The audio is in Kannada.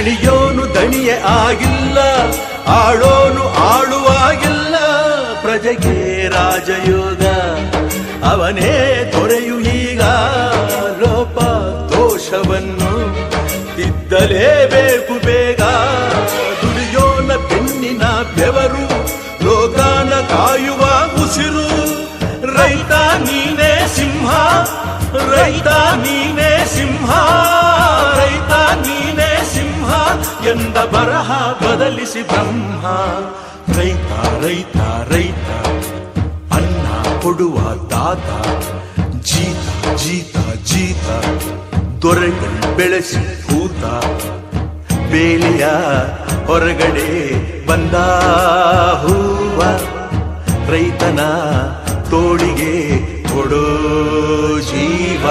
ದಣಿಯೋನು ದಣಿಯೇ ಆಗಿಲ್ಲ, ಆಳೋನು ಆಳುವಾಗಿಲ್ಲ. ಪ್ರಜೆಗೆ ರಾಜಯೋಗ ಅವನೇ ದೊರೆಯು ಈಗ. ಲೋಪ ದೋಷವನ್ನು ತಿದ್ದಲೇಬೇಕು ಬೇಗ. ದುಡಿಯೋನ ಬೆನ್ನಿನ ಬೆವರು ಲೋಕಾನ ಕಾಯುವ ಉಸಿರು. ರೈತ ನೀನೇ ಸಿಂಹ, ರೈತ ನೀನೇ ಸಿಂಹ, ರೈತ ನೀನೇ ಸಿಂಹ ಎಂದ ಬರಹ ಬದಲಿಸಿ ಬ್ರಹ್ಮ. ರೈತ ರೈತ ರೈತ ಅನ್ನ ಕೊಡುವ ದಾತ. ಜೀತ ಜೀತ ಜೀತ ದೊರೆಗಳು ಬೆಳೆಸಿ ಭೂತ. ಬೇಲಿಯ ಹೊರಗಡೆ ಬಂದ ಹೂವ, ರೈತನ ತೋಳಿಗೆ ಕೊಡೋ ಜೀವ.